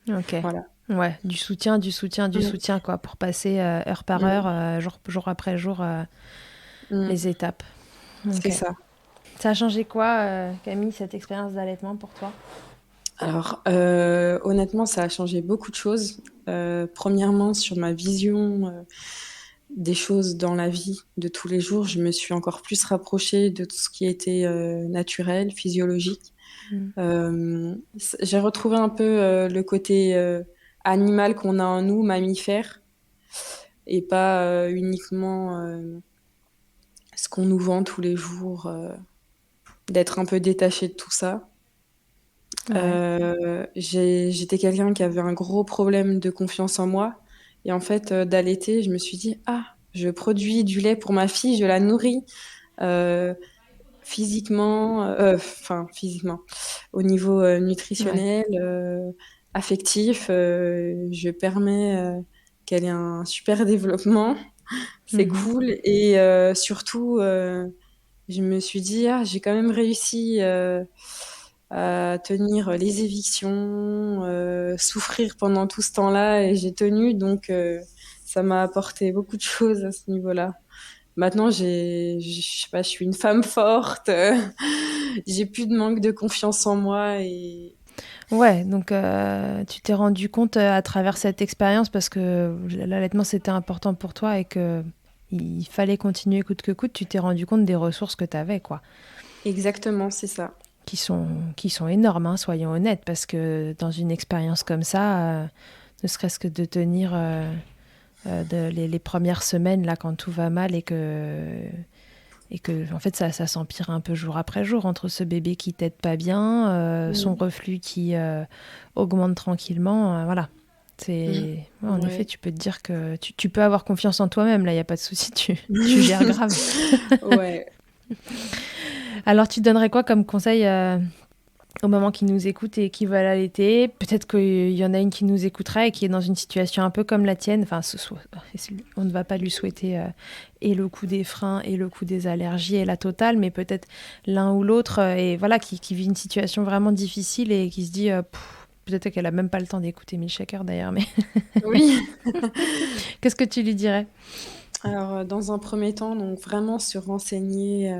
S1: Ok.
S2: Voilà.
S1: Ouais, du soutien, du soutien, du
S2: Mm,
S1: soutien, quoi, pour passer heure par heure,
S2: mm,
S1: jour après jour,
S2: mm.
S1: les étapes.
S2: C'est
S1: Ok.
S2: ça.
S1: Ça a changé quoi, Camille, cette expérience d'allaitement pour toi?
S2: Alors, honnêtement, ça a changé beaucoup de choses. Premièrement, sur ma vision des choses dans la vie de tous les jours, je me suis encore plus rapprochée de tout ce qui était naturel, physiologique.
S1: Mm.
S2: J'ai retrouvé un peu le côté animal qu'on a en nous, mammifère, et pas uniquement ce qu'on nous vend tous les jours, d'être un peu détaché de tout ça.
S1: Ouais.
S2: J'étais quelqu'un qui avait un gros problème de confiance en moi. Et en fait, d'allaiter, je me suis dit, ah, je produis du lait pour ma fille, je la nourris euh, physiquement, enfin physiquement, au niveau
S1: Ouais.
S2: nutritionnel, affectif, je permets qu'elle ait un super développement. C'est
S1: Mhm.
S2: cool. Et surtout, je me suis dit, ah, j'ai quand même réussi à tenir les évictions, souffrir pendant tout ce temps-là, et j'ai tenu, donc ça m'a apporté beaucoup de choses à ce niveau-là. Maintenant, je sais pas, je suis une femme forte, j'ai plus de manque de confiance en moi et
S1: Ouais, donc tu t'es rendu compte à travers cette expérience parce que l'allaitement c'était important pour toi et que il fallait continuer coûte que coûte, tu t'es rendu compte des ressources que tu avais, quoi,
S2: exactement, c'est ça.
S1: qui sont, qui sont énormes, hein, soyons honnêtes, parce que dans une expérience comme ça, ne serait-ce que de tenir les premières semaines, là, quand tout va mal et que en fait ça s'empire un peu jour après jour entre ce bébé qui t'aide pas bien, son
S2: Mm.
S1: reflux qui augmente tranquillement, voilà.
S2: Mm.
S1: Ouais, en effet,
S2: Ouais.
S1: tu peux te dire que tu peux avoir confiance en toi-même, là, il n'y a pas de souci, tu gères grave.
S2: Ouais.
S1: Alors, tu donnerais quoi comme conseil aux mamans qui nous écoutent et qui veulent allaiter? Peut-être qu'il y en a une qui nous écoutera et qui est dans une situation un peu comme la tienne. Enfin, on ne va pas lui souhaiter et le coup des freins et le coup des allergies et la totale, mais peut-être l'un ou l'autre, et voilà, qui vit une situation vraiment difficile et qui se dit, peut-être qu'elle a même pas le temps d'écouter Milkshaker d'ailleurs, mais
S2: Oui.
S1: qu'est-ce que tu lui dirais?
S2: Alors, dans un premier temps, donc vraiment se renseigner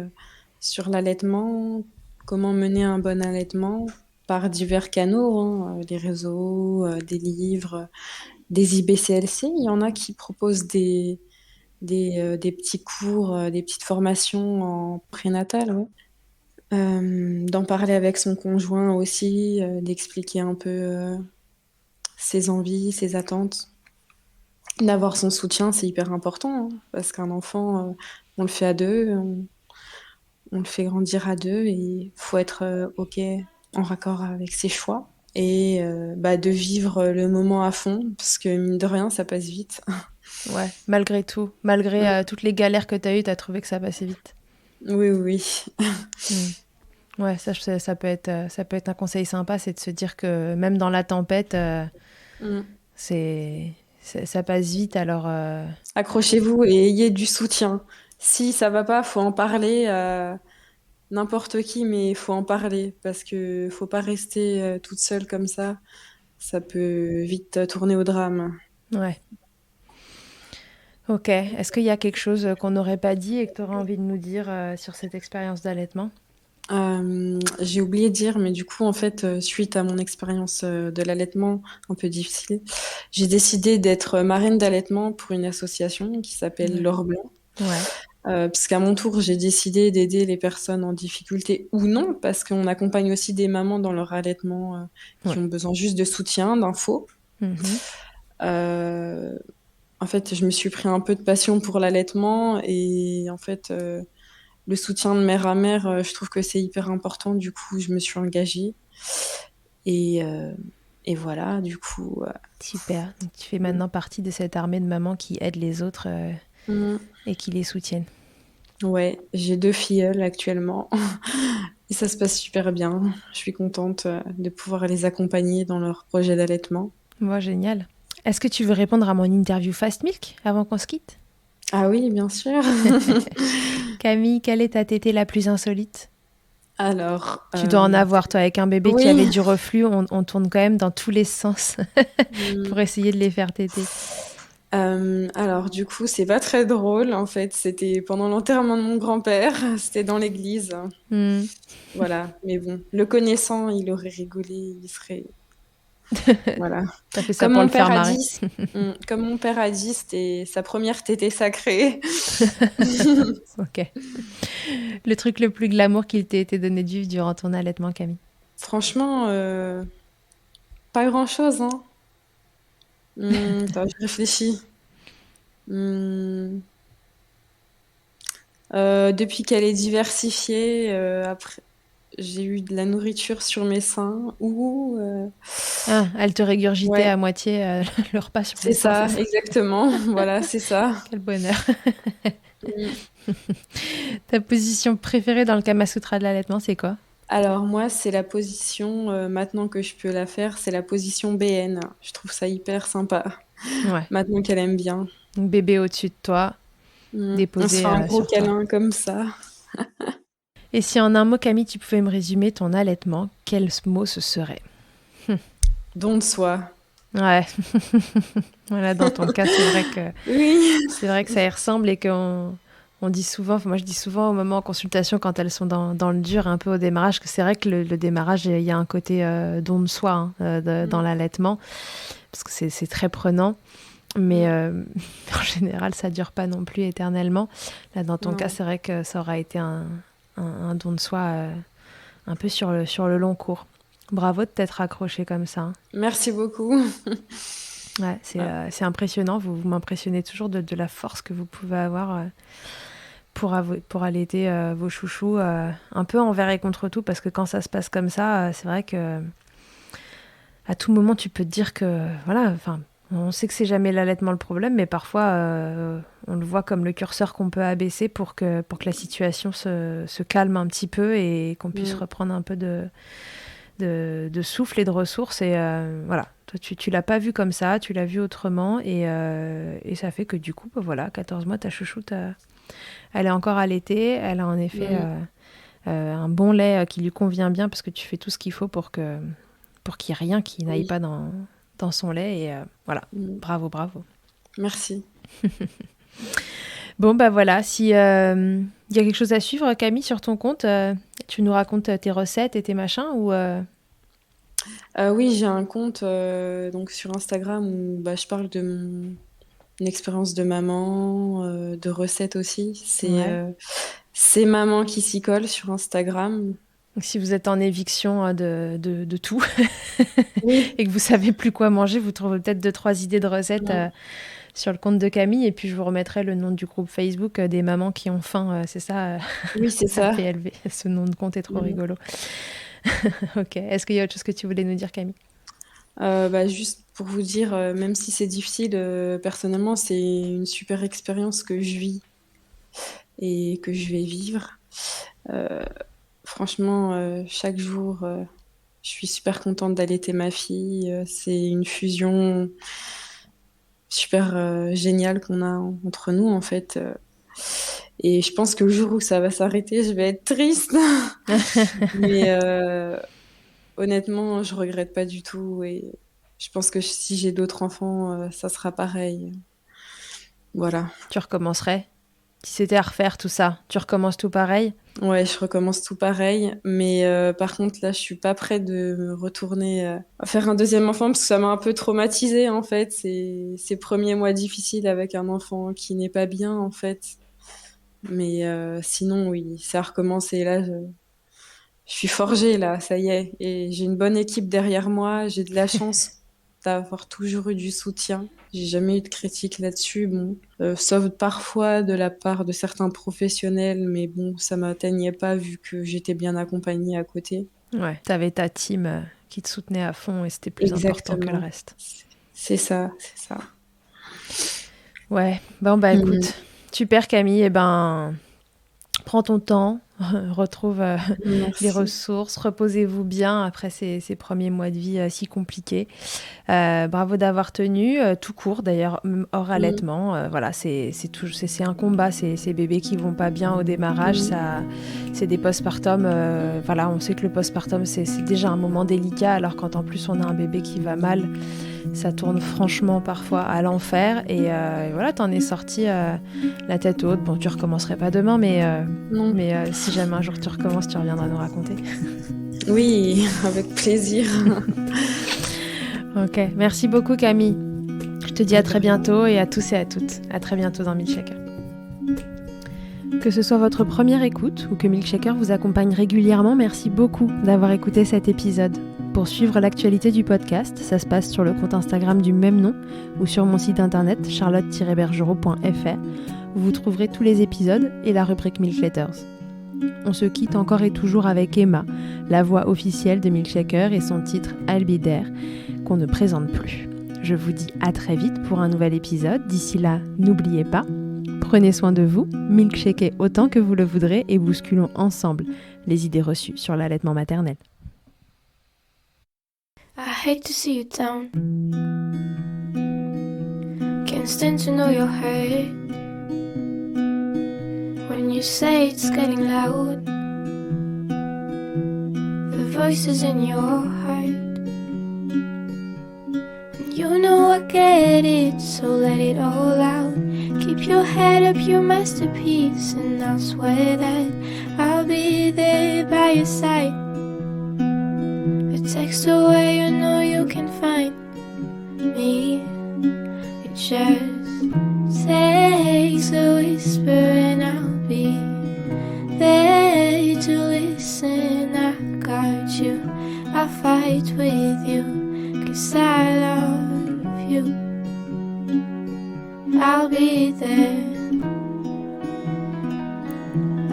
S2: sur l'allaitement, comment mener un bon allaitement par divers canaux, hein, les réseaux, des livres, des IBCLC. Il y en a qui proposent des petits cours, des petites formations en prénatal, ouais. D'en parler avec son conjoint aussi, d'expliquer un peu ses envies, ses attentes. D'avoir son soutien, c'est hyper important, hein, parce qu'un enfant, on le fait à deux, on le fait grandir à deux, et il faut être OK, en raccord avec ses choix. Et bah, de vivre le moment à fond, parce que mine de rien, ça passe vite.
S1: Ouais, malgré tout, malgré
S2: Mm.
S1: toutes les galères que tu as eues, tu as trouvé que ça passait vite.
S2: Oui, oui.
S1: Hmm. Ouais, ça peut être un conseil sympa, c'est de se dire que même dans la tempête,
S2: Mm.
S1: ça passe vite. Alors,
S2: Accrochez-vous et ayez du soutien. Si ça va pas, faut en parler à n'importe qui, mais il faut en parler, parce que faut pas rester toute seule comme ça. Ça peut vite tourner au drame.
S1: ouais. Ok. Est-ce qu'il y a quelque chose qu'on n'aurait pas dit et que tu aurais envie de nous dire sur cette expérience d'allaitement?
S2: J'ai oublié de dire, mais du coup, en fait, suite à mon expérience de l'allaitement un peu difficile, j'ai décidé d'être marraine d'allaitement pour une association qui s'appelle
S1: Ouais.
S2: L'Or Blanc.
S1: Ouais.
S2: Puisqu'à mon tour, j'ai décidé d'aider les personnes en difficulté ou non, parce qu'on accompagne aussi des mamans dans leur allaitement qui
S1: Ouais.
S2: ont besoin juste de soutien, d'infos.
S1: Mhm.
S2: Euh, en fait, je me suis pris un peu de passion pour l'allaitement et en fait, le soutien de mère à mère, je trouve que c'est hyper important. Du coup, je me suis engagée et, euh, et voilà, du coup.
S1: Super. Donc, tu fais maintenant partie de cette armée de mamans qui aident les autres
S2: Mm,
S1: et qui les soutiennent.
S2: ouais, j'ai 2 filleules actuellement et ça se passe super bien. Je suis contente de pouvoir les accompagner dans leur projet d'allaitement.
S1: Moi, génial. Est-ce que tu veux répondre à mon interview Fast Milk avant qu'on se quitte?
S2: Ah oui, bien sûr.
S1: Camille, quelle est ta tétée la plus insolite?
S2: Alors,
S1: Tu dois en avoir, toi, avec un bébé qui avait
S2: oui.
S1: du reflux, on tourne quand même dans tous les sens
S2: Mm.
S1: pour essayer de les faire téter.
S2: Alors, du coup, c'est pas très drôle, en fait. C'était pendant l'enterrement de mon grand-père. C'était dans l'église.
S1: Hmm.
S2: Voilà. Mais bon, le connaissant, il aurait rigolé. Il serait. Voilà.
S1: T'as fait ça
S2: Comme
S1: pour le
S2: mon
S1: faire
S2: père a
S1: marrer.
S2: dit, comme mon père a dit, c'était sa première tétée sacrée.
S1: Ok. Le truc le plus glamour qu'il t'ait été donné de vivre durant ton allaitement, Camille.
S2: Franchement, pas grand-chose, hein. Attends, je réfléchis. Hum, Depuis qu'elle est diversifiée, après, j'ai eu de la nourriture sur mes seins ou
S1: Ah, elle te régurgitait
S2: ouais,
S1: à moitié le repas sur les
S2: c'est
S1: seins, c'est
S2: ça,
S1: ça?
S2: exactement. Voilà, c'est ça.
S1: Quel bonheur.
S2: Mm.
S1: Ta position préférée dans le Kama Sutra de l'allaitement, c'est quoi?
S2: Alors moi, c'est la position, maintenant que je peux la faire, c'est la position BN. Je trouve ça hyper sympa,
S1: Ouais.
S2: maintenant qu'elle aime bien.
S1: Donc bébé au-dessus de toi,
S2: On se
S1: déposé
S2: fait un gros
S1: sur toi.
S2: câlin comme ça.
S1: Et si en un mot, Camille, tu pouvais me résumer ton allaitement, quel mot ce serait?
S2: Don de soi.
S1: Ouais. Voilà, dans ton cas,
S2: Oui.
S1: c'est vrai que ça y ressemble et on dit souvent, enfin, moi je dis souvent aux mamans en consultation quand elles sont dans le dur, un peu au démarrage, que c'est vrai que le démarrage, il y a un côté don de soi hein, dans
S2: Mm,
S1: l'allaitement, parce que c'est très prenant. Mais
S2: mm.
S1: en général, ça dure pas non plus éternellement. Là, dans ton cas,
S2: Non.
S1: c'est vrai que ça aura été un don de soi un peu sur le long cours. Bravo de t'être accroché comme ça, hein.
S2: Merci beaucoup.
S1: Ouais,
S2: Ah,
S1: c'est impressionnant. Vous m'impressionnez toujours de la force que vous pouvez avoir pour allaiter vos chouchous un peu envers et contre tout. Parce que quand ça se passe comme ça, c'est vrai que à tout moment, tu peux te dire que, voilà, enfin, on sait que c'est jamais l'allaitement le problème, mais parfois, on le voit comme le curseur qu'on peut abaisser pour que la situation se calme un petit peu et qu'on puisse
S2: mm,
S1: reprendre un peu de souffle et de ressources. Et voilà, toi, tu l'as pas vu comme ça, tu l'as vu autrement. Et ça fait que du coup, bah, voilà, 14 mois, ta chouchoute, elle est encore allaitée. Elle a en effet
S2: mm,
S1: un bon lait qui lui convient bien parce que tu fais tout ce qu'il faut pour qu'il n'y ait rien qui n'aille
S2: oui.
S1: pas dans son lait. Et voilà,
S2: Mm.
S1: bravo, bravo.
S2: Merci.
S1: Bon, bah voilà, si il y a quelque chose à suivre, Camille, sur ton compte, tu nous racontes tes recettes et tes machins ou
S2: Oui, j'ai un compte donc sur Instagram où bah, je parle de mon expérience de maman, de recettes aussi.
S1: Ouais.
S2: C'est maman qui s'y colle sur Instagram.
S1: Donc, si vous êtes en éviction de tout
S2: Oui.
S1: et que vous savez plus quoi manger, vous trouverez peut-être deux, trois idées de recettes
S2: Mm.
S1: sur le compte de Camille. Et puis, je vous remettrai le nom du groupe Facebook des mamans qui ont faim. C'est ça,
S2: Oui, c'est ça.
S1: APLV. Ce nom de compte est trop
S2: Mm.
S1: rigolo. Ok. Est-ce qu'il y a autre chose que tu voulais nous dire, Camille?
S2: Bah, juste pour vous dire, même si c'est difficile, personnellement, c'est une super expérience que je vis et que je vais vivre. Euh, Franchement, chaque jour, je suis super contente d'allaiter ma fille. C'est une fusion super géniale qu'on a entre nous, en fait. Et je pense que le jour où ça va s'arrêter, je vais être triste. Mais honnêtement, je regrette pas du tout. Et je pense que si j'ai d'autres enfants, ça sera pareil. Voilà.
S1: Tu recommencerais? Si c'était à refaire tout ça, tu recommences tout pareil?
S2: Ouais, je recommence tout pareil. Mais par contre, là, je suis pas prête de me retourner à faire un deuxième enfant parce que ça m'a un peu traumatisée, en fait. Ces premiers mois difficiles avec un enfant qui n'est pas bien, en fait. Mais sinon, oui, ça recommence. Et là, je suis forgée, là, ça y est. Et j'ai une bonne équipe derrière moi. J'ai de la chance d'avoir toujours eu du soutien. J'ai jamais eu de critique là-dessus, bon, sauf parfois de la part de certains professionnels, mais bon, ça m'atteignait pas vu que j'étais bien accompagnée à côté.
S1: Ouais, t'avais ta team qui te soutenait à fond et c'était plus important que le
S2: Exactement.
S1: reste.
S2: C'est ça, c'est ça.
S1: Ouais, bon bah
S2: Mmh.
S1: écoute, super Camille, et ben prends ton temps, retrouve les
S2: Merci.
S1: ressources, reposez-vous bien après ces premiers mois de vie si compliqués. Bravo d'avoir tenu, tout court d'ailleurs, même hors allaitement. Voilà, c'est un combat, ces bébés qui vont pas bien au démarrage, ça, c'est des postpartum. Voilà, on sait que le postpartum c'est déjà un moment délicat, alors quand en plus on a un bébé qui va mal, ça tourne franchement parfois à l'enfer. Et voilà, t'en es sortie la tête haute. Bon, tu recommencerais pas demain, mais
S2: Non.
S1: si jamais un jour tu recommences, tu reviendras nous raconter.
S2: Oui, avec plaisir.
S1: Ok, merci beaucoup Camille. Je te dis à très bientôt, et à tous et à toutes, à très bientôt dans Milkshaker. Que ce soit votre première écoute ou que Milkshaker vous accompagne régulièrement, merci beaucoup d'avoir écouté cet épisode. Pour suivre l'actualité du podcast, ça se passe sur le compte Instagram du même nom ou sur mon site internet charlotte-bergerot.fr, où vous trouverez tous les épisodes et la rubrique Milk Letters. On se quitte encore et toujours avec Emma, la voix officielle de Milkshaker, et son titre I'll Be There, qu'on ne présente plus. Je vous dis à très vite pour un nouvel épisode. D'ici là, n'oubliez pas, prenez soin de vous, milkshakez autant que vous le voudrez et bousculons ensemble les idées reçues sur l'allaitement maternel.
S3: I hate to see you down. Can't stand to know you're hurt. When you say it's getting loud, the voices in your heart. And you know I get it, so let it all out. Keep your head up, your masterpiece, and I'll swear that I'll be there by your side. A text away, you know you can find me. It just takes a whisper and I'll be there to listen. I got you, I'll fight with you, 'cause I love you. I'll be there,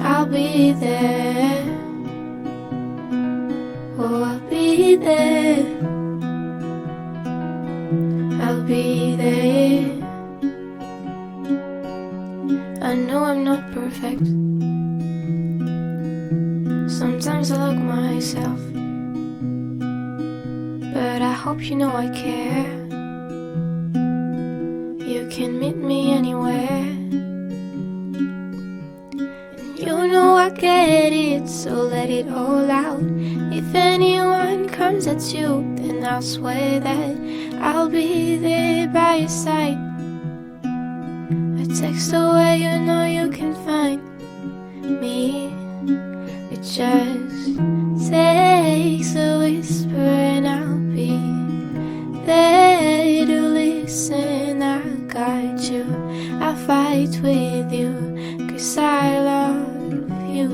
S3: I'll be there. Oh, I'll be there, I'll be there. I know I'm not perfect. Sometimes I look myself, but I hope you know I care. You can meet me anywhere. And you know I get it, so let it all out. If anyone comes at you, then I'll swear that I'll be there by your side. A text away, you know you can find me. It just takes a whisper and I'll be there to listen. I got you, I'll fight with you, 'cause I love you.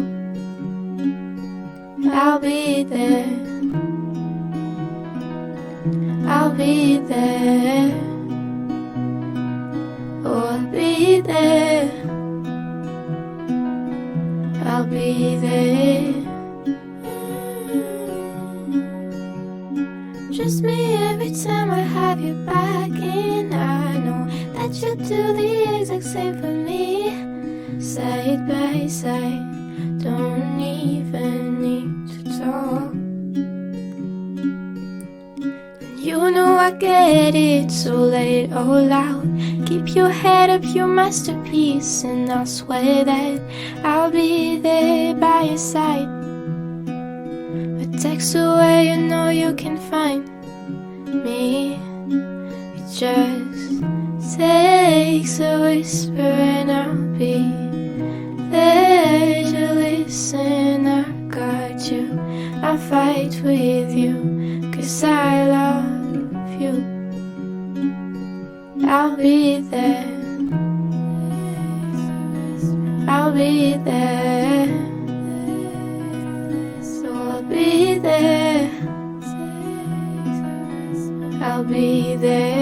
S3: I'll be there, I'll be there. Oh, I'll be there, I'll be there. Just me every time I have you back, and I know that you do the exact same for me. Side by side, don't even need to talk. You know I get it, so let it all out. Keep your head up, your masterpiece, and I'll swear that I'll be there by your side. A text away, you know you can find me. It just takes a whisper and I'll be there to listen. I got you, I'll fight with you, 'cause I love you. I'll be there, I'll be there. So I'll be there, I'll be there